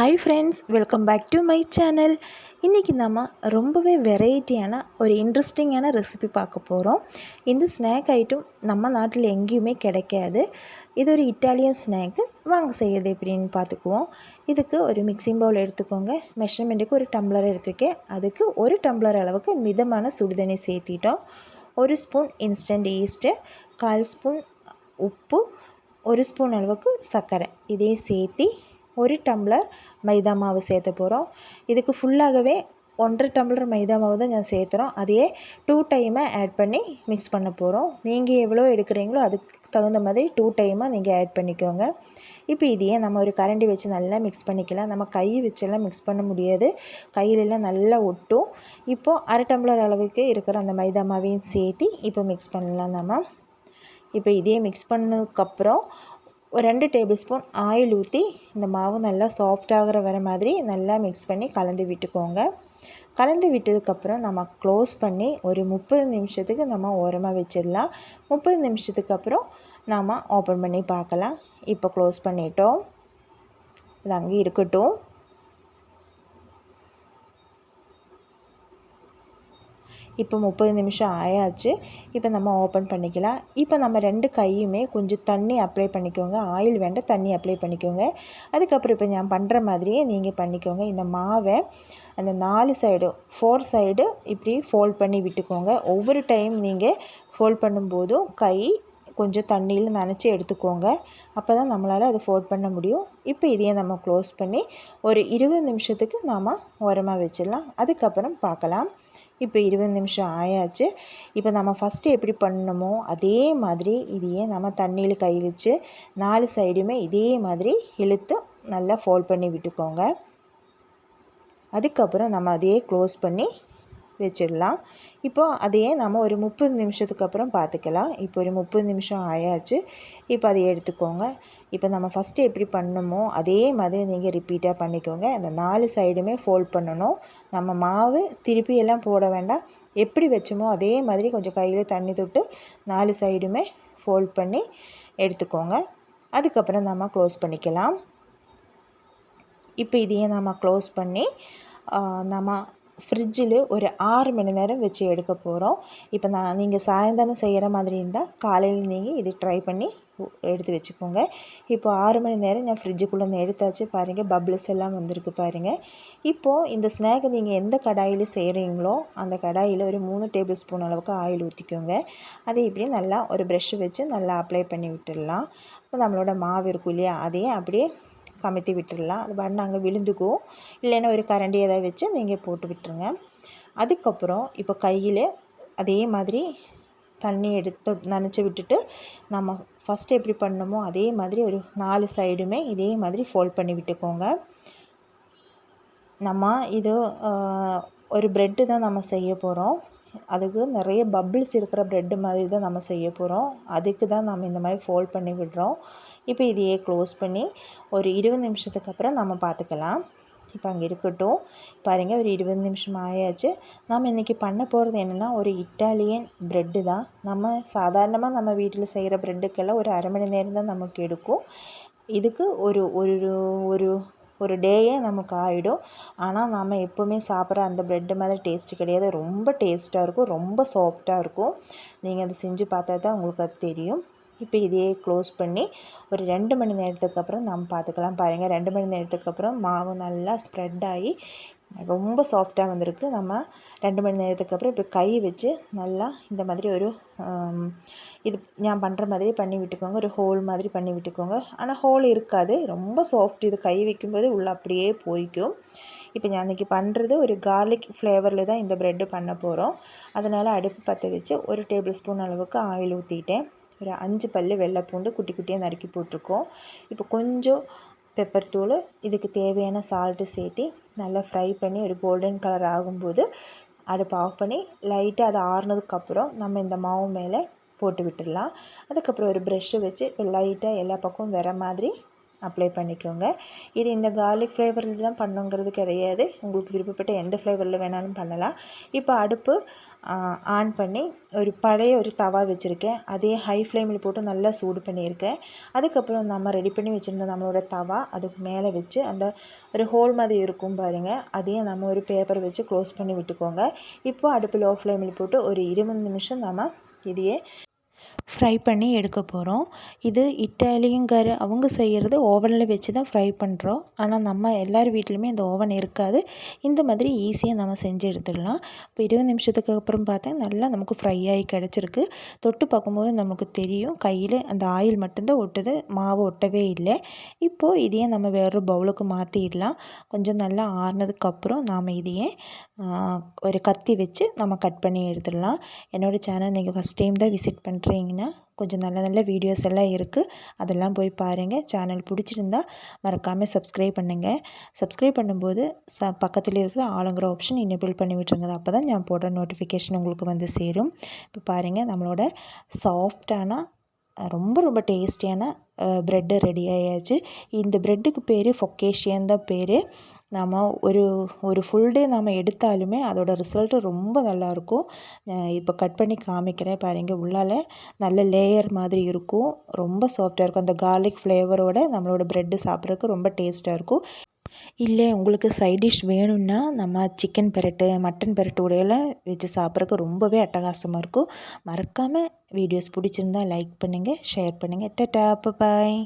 Hi friends, welcome back to my channel. இன்றைக்கி நம்ம ரொம்பவே வெரைட்டியான ஒரு இன்ட்ரெஸ்டிங்கான ரெசிபி பார்க்க போகிறோம். இந்த ஸ்நாக் ஐட்டம் நம்ம நாட்டில் எங்கேயுமே கிடைக்காது. இது ஒரு இட்டாலியன் ஸ்நாக்கு. வாங்க செய்கிறது எப்படின்னு பார்த்துக்குவோம். இதுக்கு ஒரு மிக்சிங் பவுல் எடுத்துக்கோங்க. மெஷர்மெண்ட்டுக்கு ஒரு டம்ளர் எடுத்துருக்கேன். அதுக்கு ஒரு டம்ளர் அளவுக்கு மிதமான சுடுதண்ணி சேர்த்திட்டோம். 1 ஸ்பூன் இன்ஸ்டன்ட் ஈஸ்ட்டு, 1/4 ஸ்பூன் உப்பு, 1 ஸ்பூன் அளவுக்கு சர்க்கரை இதையும் சேர்த்தி 1 டம்ளர் மைதா மாவு சேர்த்த போகிறோம். இதுக்கு ஃபுல்லாகவே 1.5 டம்ளர் மைதா மாவு தான் நான் சேர்த்துறோம். அதையே 2 டைமாக ஆட் பண்ணி மிக்ஸ் பண்ண போகிறோம். நீங்கள் எவ்வளோ எடுக்கிறீங்களோ அதுக்கு தகுந்த மாதிரி 2 டைமாக நீங்கள் ஆட் பண்ணிக்கோங்க. இப்போ இதையே நம்ம ஒரு கரண்டி வச்சு நல்லா மிக்ஸ் பண்ணிக்கலாம். நம்ம கை வச்செல்லாம் மிக்ஸ் பண்ண முடியாது, கையிலெல்லாம் நல்லா ஒட்டும். இப்போது 1/2 டம்ளர் அளவுக்கு இருக்கிற அந்த மைதா மாவையும் சேர்த்து இப்போ மிக்ஸ் பண்ணலாம். நம்ம இப்போ இதையே மிக்ஸ் பண்ணதுக்கப்புறம் ஒரு 2 டேபிள் ஸ்பூன் ஆயில் ஊற்றி இந்த மாவு நல்லா சாஃப்டாகிற வர மாதிரி நல்லா மிக்ஸ் பண்ணி கலந்து விட்டுக்கோங்க. கலந்து விட்டதுக்கப்புறம் நம்ம க்ளோஸ் பண்ணி ஒரு 30 நிமிஷத்துக்கு நம்ம ஓரமாக வச்சிடலாம். 30 நிமிஷத்துக்கு அப்புறம் நாம் ஓப்பன் பண்ணி பார்க்கலாம். இப்போ க்ளோஸ் பண்ணிட்டோம். இது அங்கே இருக்கட்டும். இப்போ 30 நிமிஷம் ஆயாச்சு. இப்போ நம்ம ஓப்பன் பண்ணிக்கலாம். இப்போ நம்ம 2 கையுமே கொஞ்சம் தண்ணி அப்ளை பண்ணிக்கோங்க. ஆயில் வேண்டாம், தண்ணி அப்ளை பண்ணிக்கோங்க. அதுக்கப்புறம் இப்போ நான் பண்ணுற மாதிரியே நீங்கள் பண்ணிக்கோங்க. இந்த மாவை அந்த 4 சைடும் 4 சைடு இப்படி ஃபோல்ட் பண்ணி விட்டுக்கோங்க. ஒவ்வொரு டைம் நீங்கள் ஃபோல்ட் பண்ணும்போதும் கை கொஞ்சம் தண்ணியில் நனைச்சி எடுத்துக்கோங்க. அப்போ தான் நம்மளால் அதை ஃபோல்ட் பண்ண முடியும். இப்போ இதையே நம்ம க்ளோஸ் பண்ணி ஒரு 20 நிமிஷத்துக்கு நாம் ஓரமாக வச்சிடலாம். அதுக்கப்புறம் பார்க்கலாம். இப்போ 20 நிமிஷம் ஆயாச்சு. இப்போ நம்ம ஃபஸ்ட்டு எப்படி பண்ணணுமோ அதே மாதிரி இதையே நம்ம தண்ணியில் கை வச்சு 4 சைடுமே இதே மாதிரி இழுத்து நல்லா ஃபோல்ட் பண்ணி விட்டுக்கோங்க. அதுக்கப்புறம் நம்ம அதையே க்ளோஸ் பண்ணி வச்சிடலாம். இப்போது அதையே நம்ம ஒரு 30 நிமிஷத்துக்கு அப்புறம் பார்த்துக்கலாம். இப்போ ஒரு 30 நிமிஷம் ஆயாச்சு. இப்போ அதை எடுத்துக்கோங்க. இப்போ நம்ம ஃபஸ்ட்டு எப்படி பண்ணணுமோ அதே மாதிரி நீங்கள் ரிப்பீட்டாக பண்ணிக்கோங்க. அந்த 4 சைடுமே ஃபோல்ட் பண்ணணும். நம்ம மாவு திருப்பியெல்லாம் போட வேண்டாம். எப்படி வச்சோமோ அதே மாதிரி கொஞ்சம் கையில் தண்ணி தொட்டு 4 சைடுமே ஃபோல்ட் பண்ணி எடுத்துக்கோங்க. அதுக்கப்புறம் நம்ம க்ளோஸ் பண்ணிக்கலாம். இப்போ இதையே நம்ம க்ளோஸ் பண்ணி நம்ம ஃப்ரிட்ஜில் ஒரு 6 மணி நேரம் வச்சு எடுக்க போகிறோம். இப்போ நீங்கள் சாயந்தரம் செய்கிற மாதிரி இருந்தால் காலையில் நீங்கள் இது ட்ரை பண்ணி எடுத்து வச்சுக்கோங்க. இப்போ 6 மணி நேரம் நான் ஃப்ரிட்ஜுக்குள்ளே எடுத்தாச்சு. பாருங்கள், பபிள்ஸ் எல்லாம் வந்திருக்கு பாருங்கள். இப்போது இந்த ஸ்நாக்கை நீங்கள் எந்த கடாயில் செய்கிறீங்களோ அந்த கடாயில் ஒரு 3 டேபிள் ஸ்பூன் அளவுக்கு ஆயில் ஊற்றிக்கோங்க. அதை இப்படி நல்லா ஒரு ப்ரெஷ்ஷு வச்சு நல்லா அப்ளை பண்ணி விட்டுடலாம். இப்போ நம்மளோட மாவு இருக்கும் இல்லையா, அதையே அப்படியே கமுத்தி விட்டுடலாம். அது பாட்டு நாங்கள் விழுந்துக்கும். இல்லைன்னா ஒரு கரண்டி ஏதாவது வச்சு நீங்கள் போட்டு விட்டுருங்க. அதுக்கப்புறம் இப்போ கையில் அதே மாதிரி தண்ணி எடுத்து நனைச்சி விட்டுட்டு நம்ம ஃபஸ்ட்டு எப்படி பண்ணணுமோ அதே மாதிரி ஒரு 4 சைடுமே இதே மாதிரி ஃபோல்ட் பண்ணி விட்டுக்கோங்க. நம்ம இது ஒரு ப்ரெட்டு தான் நம்ம செய்ய போகிறோம். அதுக்கு நிறைய பபிள்ஸ் இருக்கிற ப்ரெட்டு மாதிரி தான் நம்ம செய்ய போகிறோம். அதுக்கு தான் நம்ம இந்த மாதிரி ஃபோல்ட் பண்ணி விடுறோம். இப்போ இதையே க்ளோஸ் பண்ணி ஒரு 20 நிமிஷத்துக்கு அப்புறம் நம்ம பார்த்துக்கலாம். இப்போ அங்கே இருக்கட்டும். பாருங்கள், ஒரு 20 நிமிஷம் ஆயாச்சு. நம்ம இன்றைக்கி பண்ண போகிறது என்னென்னா ஒரு இட்டாலியன் ப்ரெட்டு தான். நம்ம சாதாரணமாக நம்ம வீட்டில் செய்கிற ப்ரெட்டுக்கெல்லாம் ஒரு 1/2 மணி நேரம் தான் நமக்கு எடுக்கும். இதுக்கு ஒரு ஒரு ஒரு ஒரு டேயே நமக்கு ஆகிடும். ஆனால் நம்ம எப்போவுமே சாப்பிட்ற அந்த ப்ரெட்டு மாதிரி டேஸ்ட்டு கிடையாது. ரொம்ப டேஸ்ட்டாக இருக்கும், ரொம்ப சாஃப்டாக இருக்கும். நீங்கள் அதை செஞ்சு பார்த்தா தான் உங்களுக்கு அது தெரியும். இப்போ இதையே க்ளோஸ் பண்ணி ஒரு 2 மணி நேரத்துக்கு அப்புறம் நம்ம பார்த்துக்கலாம். பாருங்கள், 2 மணி நேரத்துக்கு அப்புறம் மாவு நல்லா ஸ்ப்ரெட் ஆகி ரொம்ப சாஃப்டாக வந்திருக்கு. நம்ம 2 மணி நேரத்துக்கு அப்புறம் இப்போ கை வச்சு நல்லா இந்த மாதிரி ஒரு இது நான் பண்ணுற மாதிரி பண்ணி விட்டுக்கோங்க. ஒரு ஹோல் மாதிரி பண்ணி விட்டுக்கோங்க. ஆனால் ஹோல் இருக்காது, ரொம்ப சாஃப்ட். இது கை வைக்கும்போது உள்ளே அப்படியே போய்க்கும். இப்போ நான் இன்றைக்கி பண்ணுறது ஒரு கார்லிக் ஃப்ளேவரில் தான் இந்த ப்ரெட்டு பண்ண போகிறோம். அதனால் அடுப்பு பற்ற வச்சு ஒரு டேபிள் ஸ்பூன் அளவுக்கு ஆயில் ஊற்றிட்டேன். ஒரு 5 பல் வெள்ளை பூண்டு குட்டி குட்டியாக நறுக்கி போட்டிருக்கோம். இப்போ கொஞ்சம் பெப்பர் தூள், இதுக்கு தேவையான சால்ட்டு சேர்த்து நல்லா ஃப்ரை பண்ணி ஒரு கோல்டன் கலர் ஆகும்போது அடுப்பு ஆஃப் பண்ணி லைட்டாக அதை ஆறுனதுக்கப்புறம் நம்ம இந்த மாவு மேலே போட்டு விட்டுடலாம். அதுக்கப்புறம் ஒரு ப்ரெஷ்ஷை வச்சு இப்போ லைட்டாக எல்லா பக்கமும் வர மாதிரி அப்ளை பண்ணிக்கோங்க. இது இந்த கார்லிக் ஃப்ளேவரில் தான் பண்ணுங்கிறது கிடையாது. உங்களுக்கு விருப்பப்பட்ட எந்த ஃப்ளேவரில் வேணாலும் பண்ணலாம். இப்போ அடுப்பு ஆன் பண்ணி பழைய ஒரு தவா வச்சுருக்கேன். அதே ஹை ஃப்ளேமில் போட்டு நல்லா சூடு பண்ணியிருக்கேன். அதுக்கப்புறம் நம்ம ரெடி பண்ணி வச்சுருந்த நம்மளோட தவா அதுக்கு மேலே வச்சு அந்த ஒரு ஹோல் மாதிரி இருக்கும் பாருங்கள், அதையும் நம்ம ஒரு பேப்பர் வச்சு க்ளோஸ் பண்ணி விட்டுக்கோங்க. இப்போது அடுப்பு லோ ஃப்ளேமில் போட்டு ஒரு 20 நிமிஷம் நம்ம இதையே ஃப்ரை பண்ணி எடுக்க போகிறோம். இது இட்டாலியன்கார அவங்க செய்கிறது ஓவனில் வச்சு தான் ஃப்ரை பண்ணுறோம். ஆனால் நம்ம எல்லார் வீட்லேயுமே இந்த ஓவன் இருக்காது. இந்த மாதிரி ஈஸியாக நம்ம செஞ்சு எடுத்துடலாம். இப்போ 20 நிமிஷத்துக்கு அப்புறம் பார்த்தா நல்லா நமக்கு ஃப்ரை ஆகி கிடச்சிருக்கு. தொட்டு பார்க்கும்போது நமக்கு தெரியும் கையில் அந்த ஆயில் மட்டும்தான் ஒட்டுது, மாவு ஒட்டவே இல்லை. இப்போது இதையே நம்ம வேறு பவுலுக்கு மாற்றிடலாம். கொஞ்சம் நல்லா ஆறுனதுக்கப்புறம் நாம் இதையே ஒரு கத்தி வச்சு நம்ம கட் பண்ணி எடுத்துடலாம். என்னோடய சேனல் நீங்கள் ஃபஸ்ட் டைம் தான் விசிட் பண்ணுறீங்கன்னா கொஞ்சம் நல்ல நல்ல வீடியோஸ் எல்லாம் இருக்குது, அதெல்லாம் போய் பாருங்கள். சேனல் பிடிச்சிருந்தா மறக்காமல் சப்ஸ்கிரைப் பண்ணுங்கள். சப்ஸ்கிரைப் பண்ணும்போது பக்கத்தில் இருக்கிற ஆளுங்கிற ஆப்ஷன் எனேபிள் பண்ணி விட்டுருங்க. அப்போ தான் நான் போடுற நோட்டிஃபிகேஷன் உங்களுக்கு வந்து சேரும். இப்போ பாருங்கள், நம்மளோட சாஃப்டான ரொம்ப ரொம்ப டேஸ்டியான ப்ரெட்டு ரெடி ஆயாச்சு. இந்த ப்ரெட்டுக்கு பேர் ஃபொக்கேஷியன் தான் பேர். நாம் ஒரு ஃபுல் டே நாம் எடுத்தாலுமே அதோட ரிசல்ட்டு ரொம்ப நல்லாயிருக்கும். இப்போ கட் பண்ணி காமிக்கிறேன் பாருங்கள். உள்ளால் நல்ல லேயர் மாதிரி இருக்கும், ரொம்ப சாஃப்டாக இருக்கும். அந்த கார்லிக் ஃப்ளேவரோட நம்மளோட ப்ரெட்டு சாப்பிட்றதுக்கு ரொம்ப டேஸ்ட்டாக இருக்கும். இல்லை உங்களுக்கு சைட் டிஷ் வேணும்னா நம்ம சிக்கன் பெரட்டு, மட்டன் பெரட்டோடையெல்லாம் வச்சு சாப்பிட்றதுக்கு ரொம்பவே அட்டகாசமாக இருக்கும். மறக்காமல் வீடியோஸ் பிடிச்சிருந்தா லைக் பண்ணுங்கள், ஷேர் பண்ணுங்கள். டாடா, பாய்.